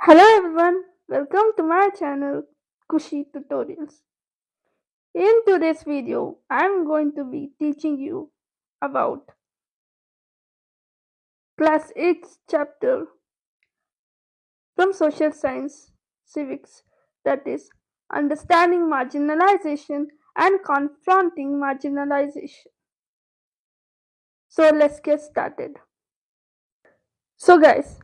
Hello everyone, welcome to my channel Kushi Tutorials. In today's video, I am going to be teaching you about class 8 chapter from social science civics, that is understanding marginalization and confronting marginalization. So let's get started. So guys,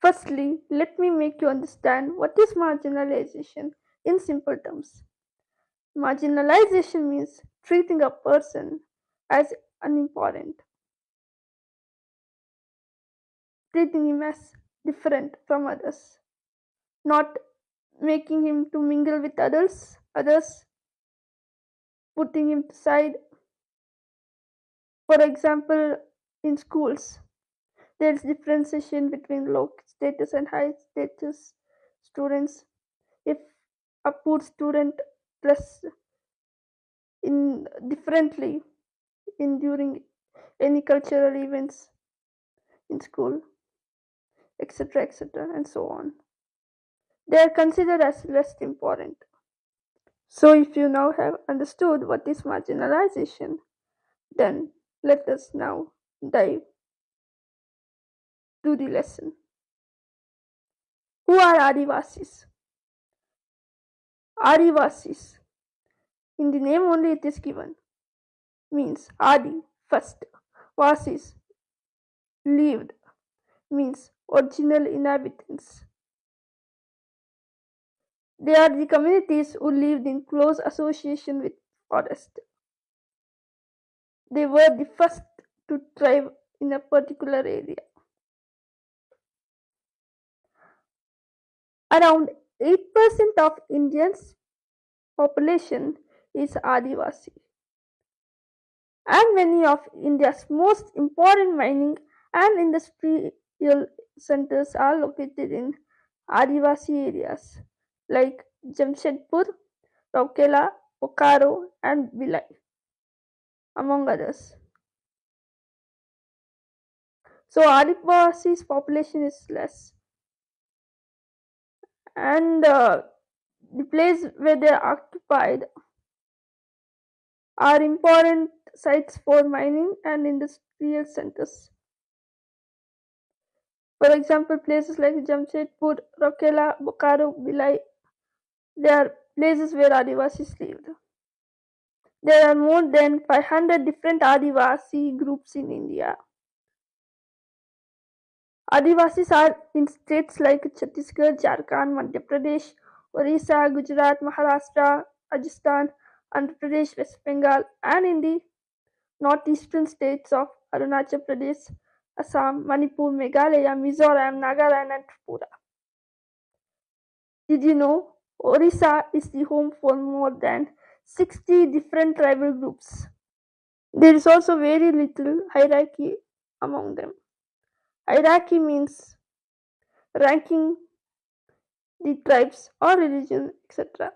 firstly, let me make you understand what is marginalization in simple terms. Marginalization means treating a person as unimportant, treating him as different from others, not making him to mingle with others, putting him aside. For example, in schools, there is differentiation between low status and high status students. If a poor student dress in differently in during any cultural events in school, etc., and so on. They are considered as less important. So, if you now have understood what is marginalization, then let us now dive to the lesson. Who are Adivasis? Adivasis, in the name only it is given, means Adi, first, Vasis, lived, means original inhabitants. They are the communities who lived in close association with forest. They were the first to thrive in a particular area. Around 8% of Indians' population is Adivasi, and many of India's most important mining and industrial centers are located in Adivasi areas like Jamshedpur, Rourkela, Bokaro, and Bhilai, among others. So Adivasi's population is less, and the place where they are occupied are important sites for mining and industrial centers. For example, places like Jamshedpur, Rourkela, Bokaro, Bhilai, they are places where Adivasis lived. There are more than 500 different Adivasi groups in India. Adivasis are in states like Chhattisgarh, Jharkhand, Madhya Pradesh, Orissa, Gujarat, Maharashtra, Rajasthan, Andhra Pradesh, West Bengal, and in the northeastern states of Arunachal Pradesh, Assam, Manipur, Meghalaya, Mizoram, Nagaland, and Tripura. Did you know Orissa is the home for more than 60 different tribal groups? There is also very little hierarchy among them. Hierarchy means ranking the tribes or religion, etc.,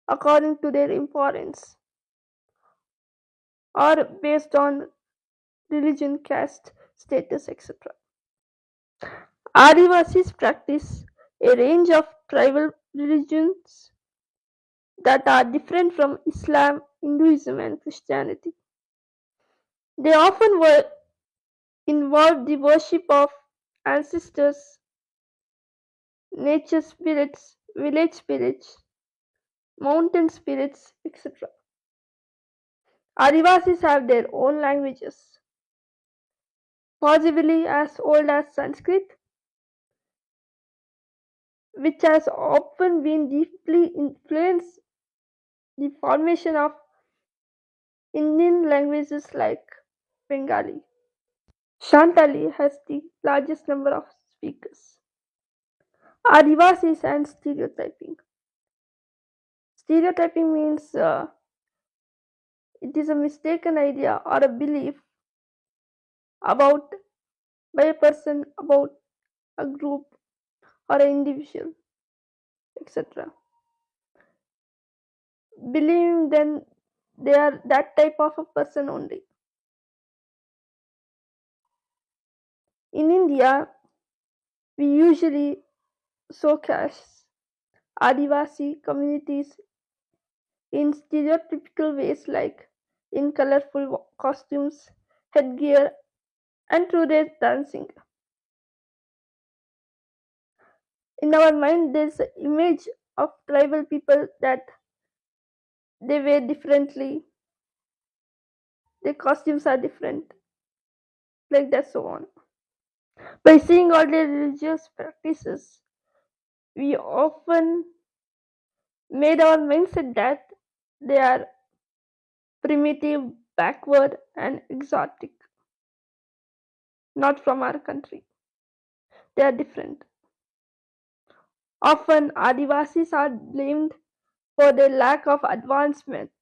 according to their importance or based on religion, caste, status, etc. Adivasis practice a range of tribal religions that are different from Islam, Hinduism, and Christianity. They often involve the worship of ancestors, nature spirits, village spirits, mountain spirits, etc. Adivasis have their own languages, possibly as old as Sanskrit, which has often been deeply influenced the formation of Indian languages like Bengali. Shantali has the largest number of speakers. Adivasis and stereotyping. Stereotyping means it is a mistaken idea or a belief about by a person about a group or an individual, etc. Believing then they are that type of a person only. In India, we usually showcase Adivasi communities in stereotypical ways like in colorful costumes, headgear, and today's dancing. In our mind, there's an image of tribal people that they wear differently, their costumes are different, like that, so on. By seeing all their religious practices, we often made our mindset that they are primitive, backward, and exotic, not from our country. They are different. Often, Adivasis are blamed for their lack of advancements,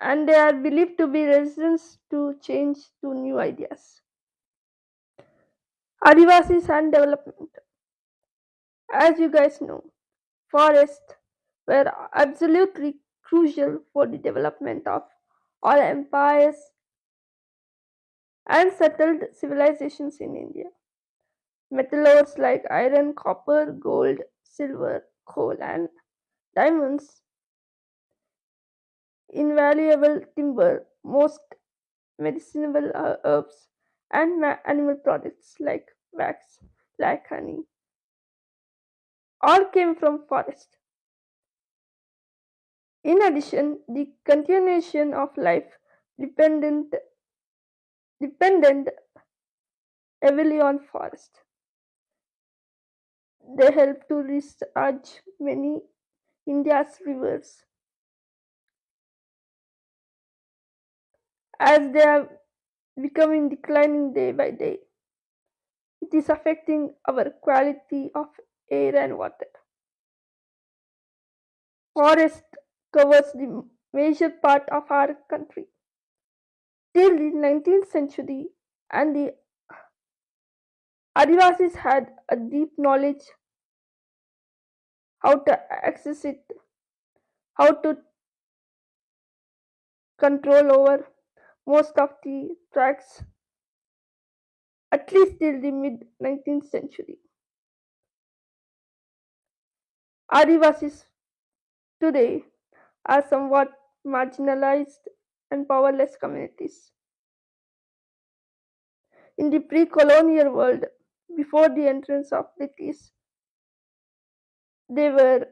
and they are believed to be resistant to change to new ideas. Adivasis and development. As you guys know, forests were absolutely crucial for the development of all empires and settled civilizations in India. Metal ores like iron, copper, gold, silver, coal, and diamonds, invaluable timber, most medicinal herbs, and animal products like wax, like honey, all came from forest. In addition, the continuation of life dependent depended heavily on forest. They help to recharge many India's rivers as they are becoming declining day by day. It is affecting our quality of air and water. Forest covers the major part of our country. Till the 19th century, and the Adivasis had a deep knowledge how to access it, how to control over most of the tracks, at least till the mid 19th century. Adivasis today are somewhat marginalized and powerless communities. In the pre colonial world, before the entrance of British, they were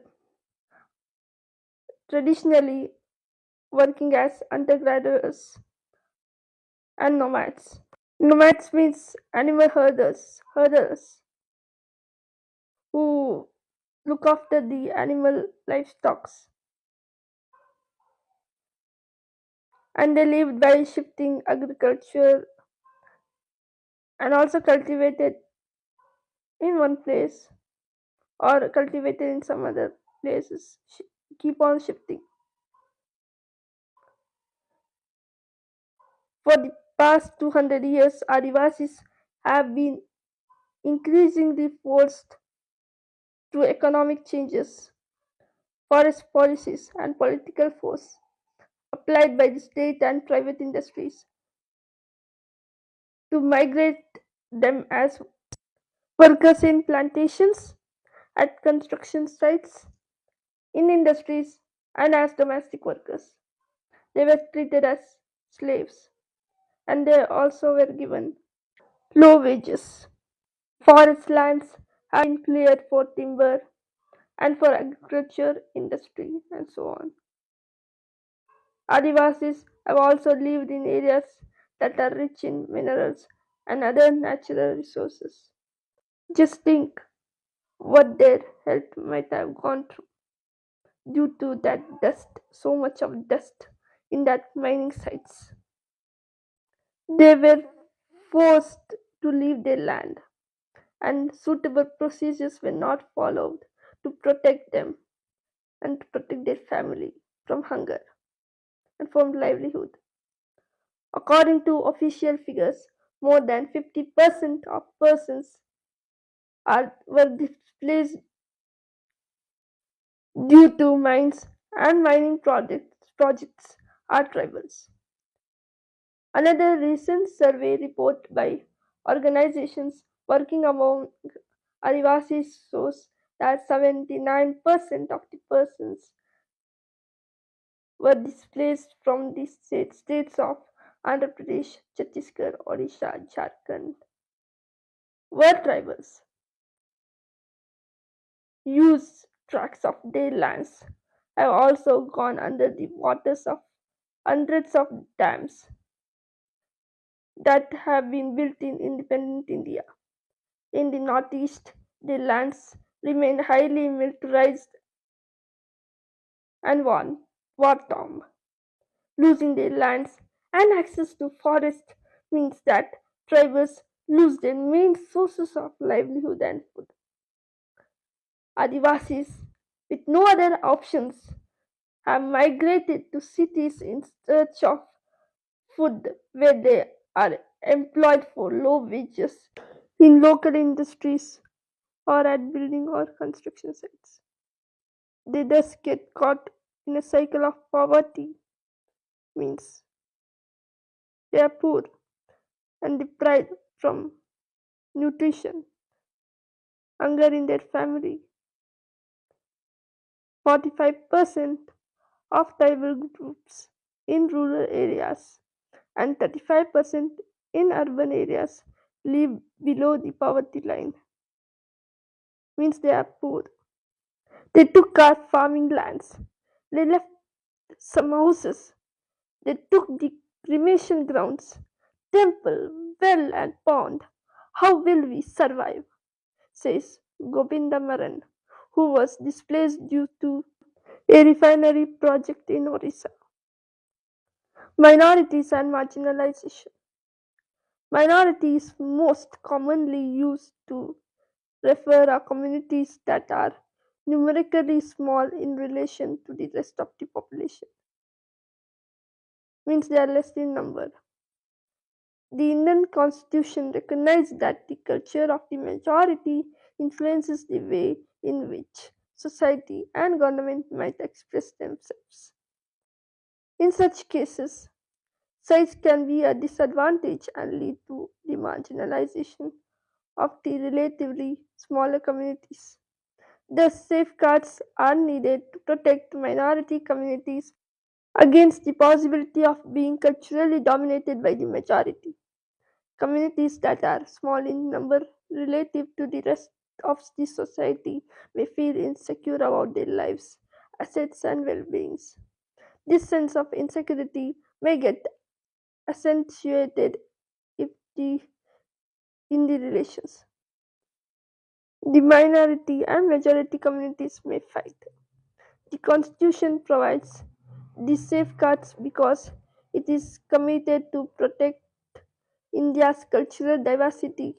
traditionally working as hunter gatherers and nomads. Nomads means animal herders who look after the animal livestock, and they lived by shifting agriculture and also cultivated in one place or cultivated in some other places, keep on shifting. For the past 200 years, Adivasis have been increasingly forced through economic changes, forest policies, and political force applied by the state and private industries to migrate them as workers in plantations, at construction sites, in industries, and as domestic workers. They were treated as slaves, and they also were given low wages. Forest lands have been cleared for timber and for agriculture, industry, and so on. Adivasis have also lived in areas that are rich in minerals and other natural resources. Just think what their health might have gone through due to that dust, so much of dust in that mining sites. They were forced to leave their land, and suitable procedures were not followed to protect them and to protect their family from hunger and from livelihood. According to official figures, more than 50% of persons were displaced due to mines and mining projects are tribals. Another recent survey report by organizations working Adivasis shows that 79% of the persons were displaced from the states of Andhra Pradesh, Chhattisgarh, Odisha, Jharkhand were tribals, used tracts of their lands have also gone under the waters of hundreds of dams that have been built in independent India. In the northeast, the lands remain highly militarized and war-torn. Losing their lands and access to forest means that tribes lose their main sources of livelihood and food. Adivasis, with no other options, have migrated to cities in search of food where they are employed for low wages in local industries or at building or construction sites. They thus get caught in a cycle of poverty, means they are poor and deprived from nutrition, hunger in their family. 45% of tribal groups in rural areas and 35% in urban areas live below the poverty line, means they are poor. They took our farming lands. They left some houses. They took the cremation grounds, temple, well, and pond. How will we survive? Says Gobindamaran, who was displaced due to a refinery project in Orissa. Minorities and marginalization. Minority is most commonly used to refer to communities that are numerically small in relation to the rest of the population, means they are less in number. The Indian constitution recognizes that the culture of the majority influences the way in which society and government might express themselves. In such cases, size can be a disadvantage and lead to the marginalization of the relatively smaller communities. Thus, safeguards are needed to protect minority communities against the possibility of being culturally dominated by the majority. Communities that are small in number relative to the rest of the society may feel insecure about their lives, assets, and well beings. This sense of insecurity may get accentuated if the in the relations. The minority and majority communities may fight. The Constitution provides these safeguards because it is committed to protect India's cultural diversity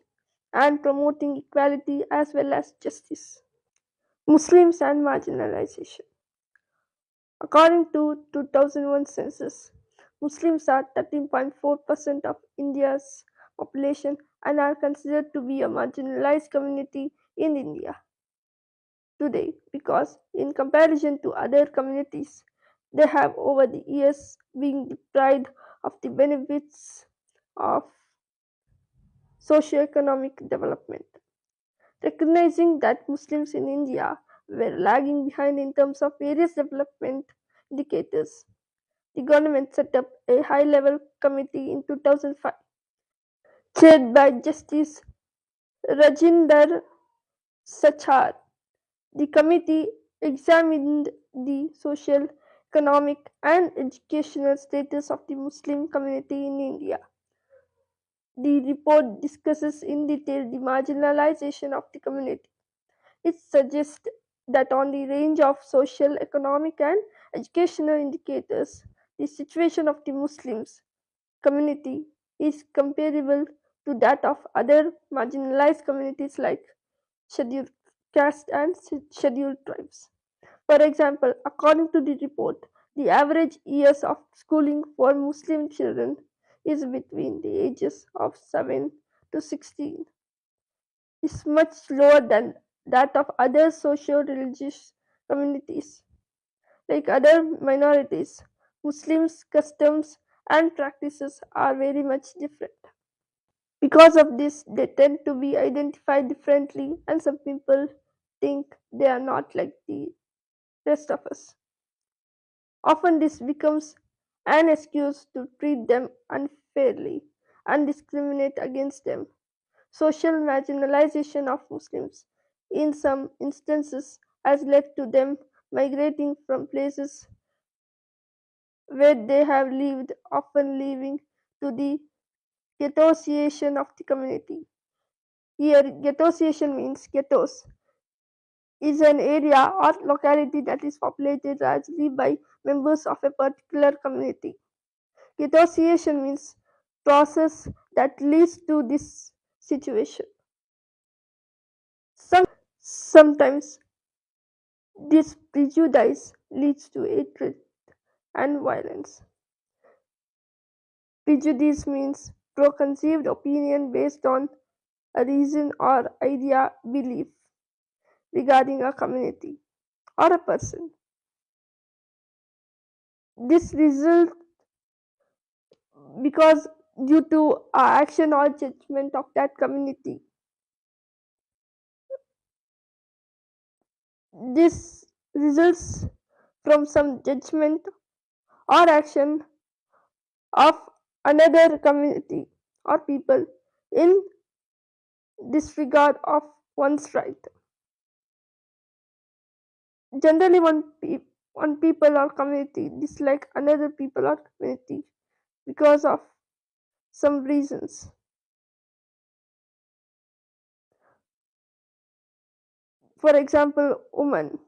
and promoting equality as well as justice. Muslims and marginalization. According to 2001 census, Muslims are 13.4% of India's population and are considered to be a marginalized community in India today because, in comparison to other communities, they have over the years been deprived of the benefits of socio-economic development. Recognizing that Muslims in India were lagging behind in terms of various development indicators, the government set up a high level committee in 2005, chaired by Justice Rajinder Sachar. The committee examined the social, economic, and educational status of the Muslim community in India. The report discusses in detail the marginalization of the community. It suggests that on the range of social, economic, and educational indicators, the situation of the Muslims community is comparable to that of other marginalized communities like scheduled caste and scheduled tribes. For example, according to the report, the average years of schooling for Muslim children is between the ages of 7 to 16, is much lower than that of other socio-religious communities. Like other minorities, Muslims' customs and practices are very much different. Because of this, they tend to be identified differently, and some people think they are not like the rest of us. Often, this becomes an excuse to treat them unfairly and discriminate against them. Social marginalization of Muslims, in some instances, has led to them migrating from places where they have lived, often leaving to the ghettoization of the community. Here, ghettoization means ghettos is an area or locality that is populated largely by members of a particular community. Ghettoization means process that leads to this situation. Sometimes this prejudice leads to hatred and violence. Prejudice means preconceived opinion based on a reason or idea belief regarding a community or a person. This result because due to action or judgment of that community. This results from some judgment or action of another community or people in disregard of one's right. Generally, one people or community dislike another people or community because of some reasons. For example, women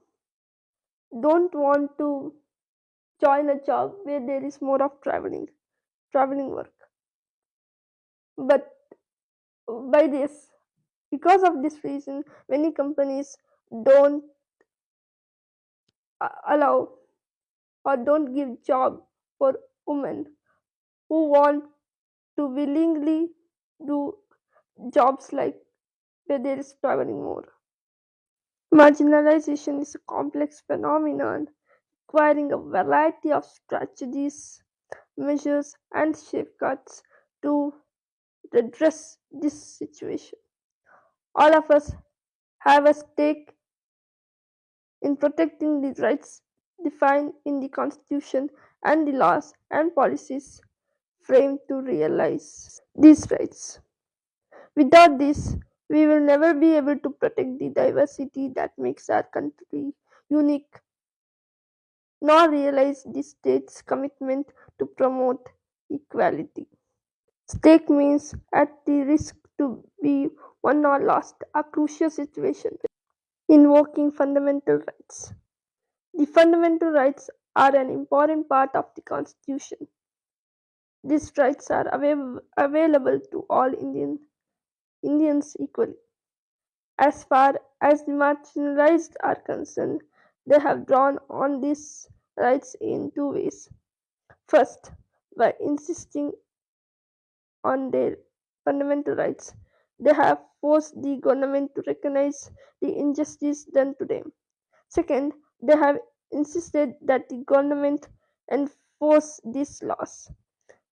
don't want to join a job where there is more of traveling work. But by this, because of this reason, many companies don't allow or don't give job for women who want to willingly do jobs like where there is traveling more. Marginalization is a complex phenomenon requiring a variety of strategies, measures, and safeguards to redress this situation. All of us have a stake in protecting the rights defined in the Constitution and the laws and policies framed to realize these rights. Without this, we will never be able to protect the diversity that makes our country unique, nor realize the state's commitment to promote equality. Stake means at the risk to be won or lost, a crucial situation invoking fundamental rights. The fundamental rights are an important part of the Constitution. These rights are available to all Indians equally. As far as the marginalized are concerned, they have drawn on these rights in two ways. First, by insisting on their fundamental rights, they have forced the government to recognize the injustice done to them. Second, they have insisted that the government enforce these laws.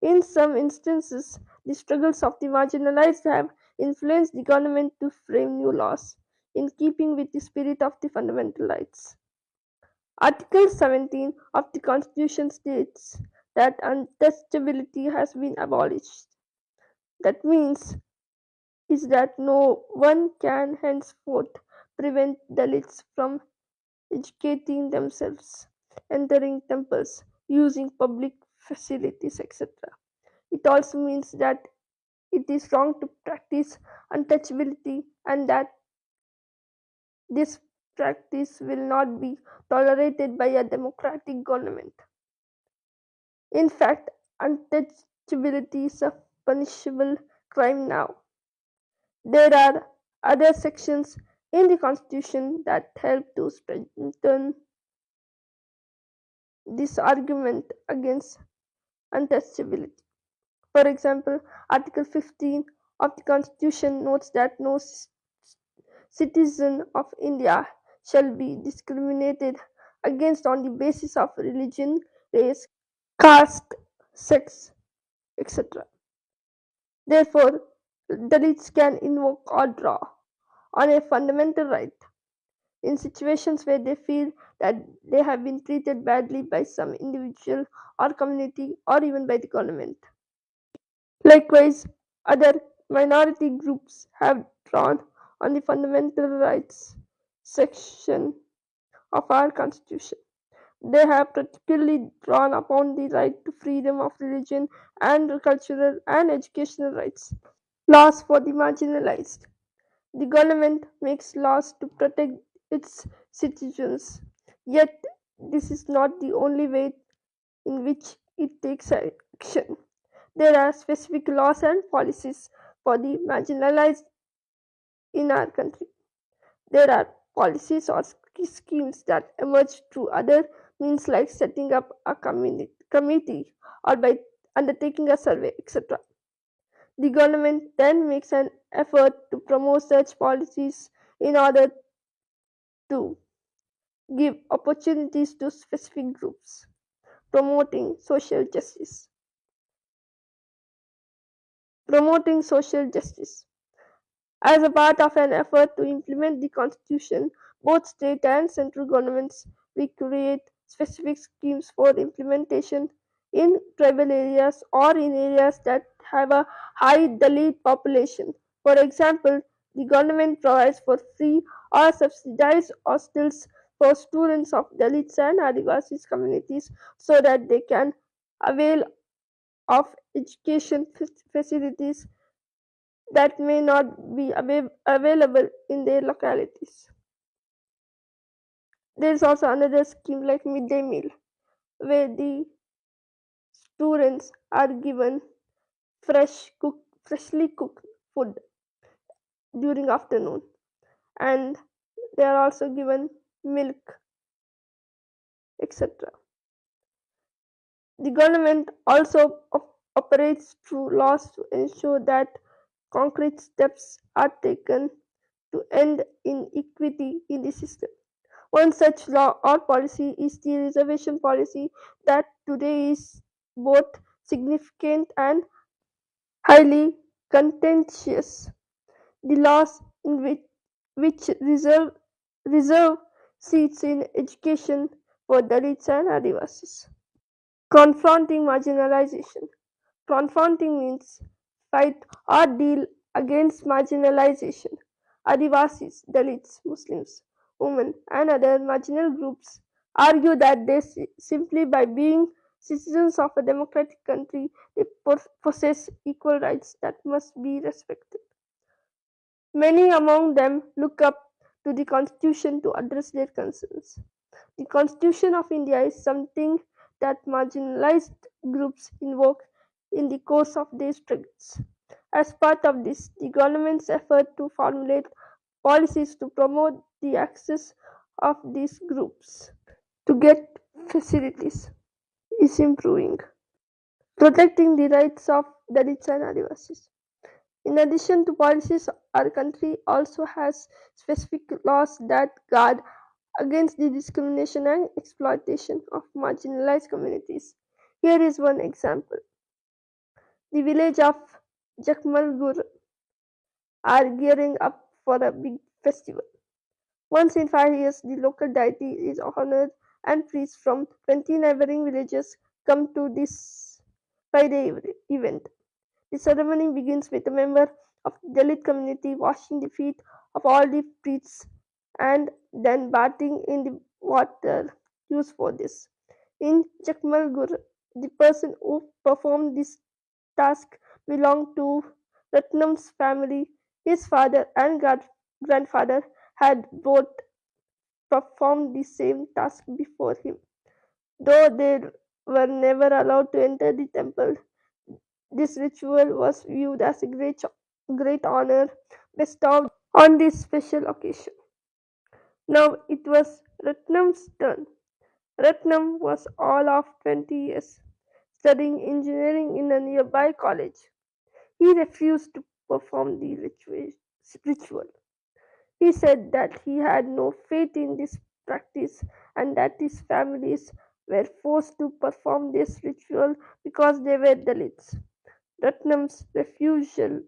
In some instances, the struggles of the marginalized have influenced the government to frame new laws in keeping with the spirit of the fundamental rights. Article 17 of the Constitution states that untouchability has been abolished. That means is that no one can henceforth prevent Dalits from educating themselves, entering temples, using public facilities, etc. It also means that it is wrong to practice untouchability and that this practice will not be tolerated by a democratic government. In fact, untouchability is a punishable crime now. There are other sections in the Constitution that help to strengthen this argument against untouchability. For example, Article 15 of the Constitution notes that no citizen of India shall be discriminated against on the basis of religion, race, caste, sex, etc. Therefore, Dalits can invoke or draw on a fundamental right in situations where they feel that they have been treated badly by some individual or community or even by the government. Likewise, other minority groups have drawn on the fundamental rights section of our constitution. They have particularly drawn upon the right to freedom of religion and cultural and educational rights. Laws for the marginalized. The government makes laws to protect its citizens, yet, this is not the only way in which it takes action. There are specific laws and policies for the marginalized in our country. There are policies or schemes that emerge through other means like setting up a committee or by undertaking a survey, etc. The government then makes an effort to promote such policies in order to give opportunities to specific groups, promoting social justice. Promoting social justice. As a part of an effort to implement the Constitution, both state and central governments will create specific schemes for implementation in tribal areas or in areas that have a high Dalit population. For example, the government provides for free or subsidized hostels for students of Dalits and Adivasis communities so that they can avail of education facilities that may not be available in their localities. There is also another scheme like midday meal, where the students are given freshly cooked food during afternoon, and they are also given milk, etc. The government also operates through laws to ensure that concrete steps are taken to end inequity in the system. One such law or policy is the reservation policy that today is both significant and highly contentious. The laws in which reserve seats in education for Dalits and Adivasis. Confronting marginalization. Confronting means fight or deal against marginalization. Adivasis, Dalits, Muslims, women, and other marginal groups argue that they simply by being citizens of a democratic country, they possess equal rights that must be respected. Many among them look up to the Constitution to address their concerns. The Constitution of India is something that marginalized groups invoke in the course of their struggles. As part of this, the government's effort to formulate policies to promote the access of these groups to get facilities is improving. Protecting the rights of Dalits and Adivasis. In addition to policies, our country also has specific laws that guard against the discrimination and exploitation of marginalized communities. Here is one example. The village of Jakmalgur are gearing up for a big festival. Once in 5 years, the local deity is honored and priests from 20 neighboring villages come to this 5 day event. The ceremony begins with a member of the Dalit community washing the feet of all the priests and then bathing in the water used for this. In Jakmalgur, the person who performed this task belonged to Ratnam's family. His father and grandfather had both performed the same task before him. Though they were never allowed to enter the temple, this ritual was viewed as a great honor bestowed on this special occasion. Now it was Ratnam's turn. Ratnam was all of 20 years, studying engineering in a nearby college. He refused to perform the ritual. He said that he had no faith in this practice and that his families were forced to perform this ritual because they were Dalits. Ratnam's refusal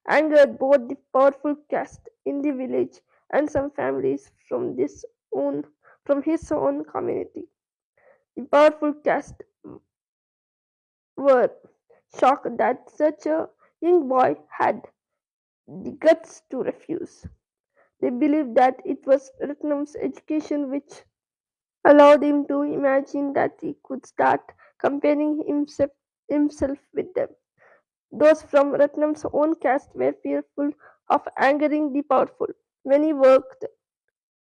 angered both the powerful caste in the village and some families own from his own community. The powerful caste were shocked that such a young boy had the guts to refuse. They believed that it was Ratnam's education which allowed him to imagine that he could start comparing himself with them. Those from Ratnam's own caste were fearful of angering the powerful. Many worked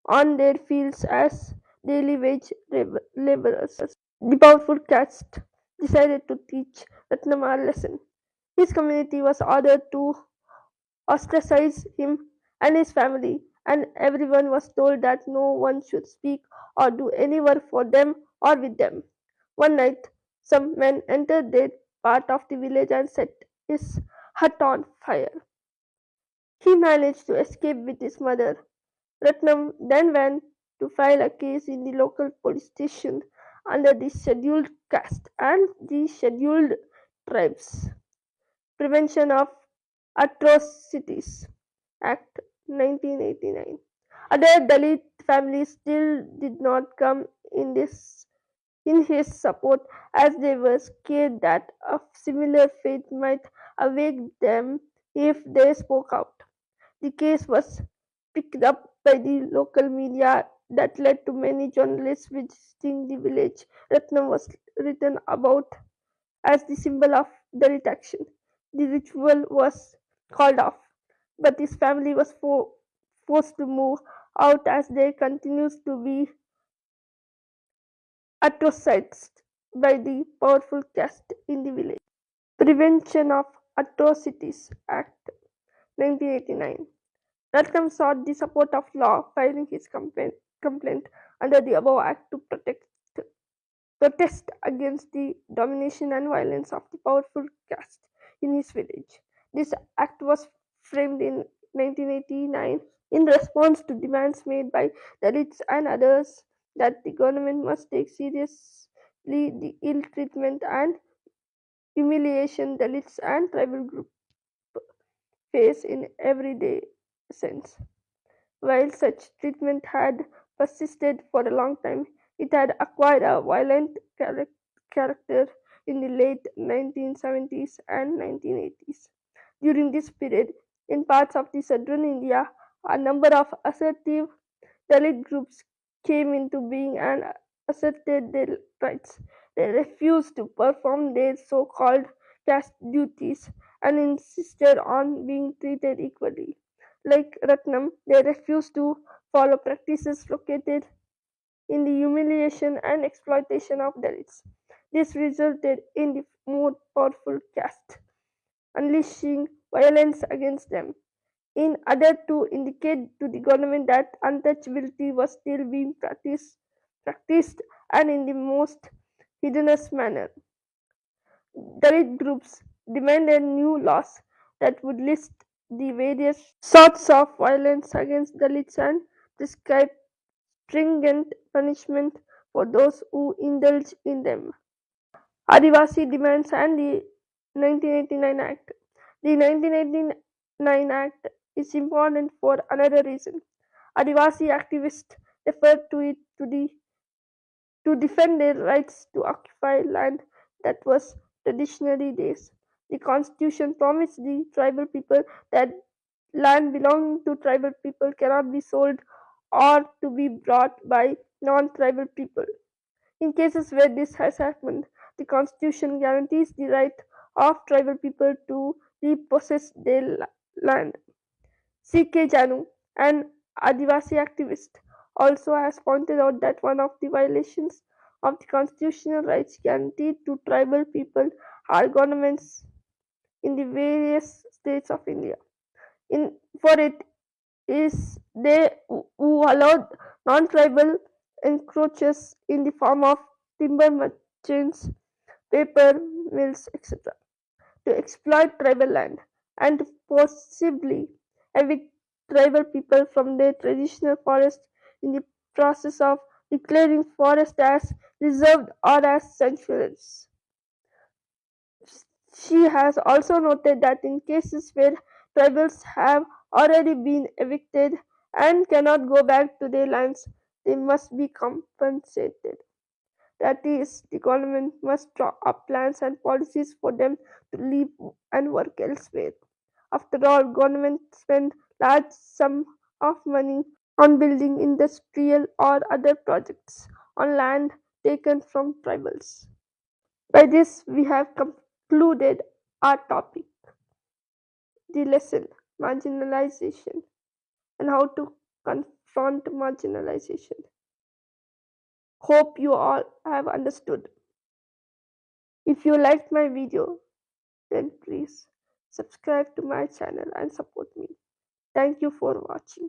on their fields as daily wage laborers. The powerful caste decided to teach Ratnam a lesson. His community was ordered to ostracize him and his family, and everyone was told that no one should speak or do any work for them or with them. One night, some men entered their part of the village and set his hut on fire. He managed to escape with his mother. Ratnam then went to file a case in the local police station under the Scheduled Caste and the Scheduled Tribes Prevention of Atrocities Act 1989. Other Dalit families still did not come in his support as they were scared that a similar fate might await them if they spoke out. The case was picked up by the local media that led to many journalists visiting the village. Ratnam was written about as the symbol of Dalit action. The ritual was called off, but his family was forced to move out as they continued to be ostracized by the powerful caste in the village. Prevention of Atrocities Act 1989. Ratnam sought the support of law, filing his complaint under the above act to protest against the domination and violence of the powerful caste in his village. This act was framed in 1989 in response to demands made by Dalits and others that the government must take seriously the ill treatment and humiliation Dalits and tribal groups face in everyday sense. While such treatment had persisted for a long time, it had acquired a violent character in the late 1970s and 1980s. During this period, in parts of the southern India, a number of assertive Dalit groups came into being and asserted their rights. They refused to perform their so called caste duties and insisted on being treated equally. Like Ratnam, they refused to follow practices located in the humiliation and exploitation of Dalits. This resulted in the more powerful caste unleashing violence against them. In order to indicate to the government that untouchability was still being practiced and in the most hiddenous manner. Dalit groups demanded new laws that would list the various sorts of violence against Dalits and prescribe stringent punishment for those who indulge in them. Adivasi demands and the 1989 Act. The 1989 Act is important for another reason. Adivasi activists referred to it to defend their rights to occupy land that was traditionally theirs. The constitution promised the tribal people that land belonging to tribal people cannot be sold or to be bought by non-tribal people. In cases where this has happened, the constitution guarantees the right of tribal people to repossess their land. C.K. Janu, an Adivasi activist, also has pointed out that one of the violations of the constitutional rights guaranteed to tribal people are governments in the various states of India. For it is they who allowed non-tribal encroachers in the form of timber merchants, paper mills, etc., to exploit tribal land and to forcibly evict tribal people from their traditional forest in the process of declaring forest as reserved or as sanctuaries. She has also noted that in cases where Tribals have already been evicted and cannot go back to their lands. They must be compensated. That is, the government must draw up plans and policies for them to live and work elsewhere. After all, governments spend large sums of money on building industrial or other projects on land taken from tribals. By this, we have concluded our topic, the lesson, marginalization, and how to confront marginalization. Hope you all have understood. If you liked my video, then please subscribe to my channel and support me. Thank you for watching.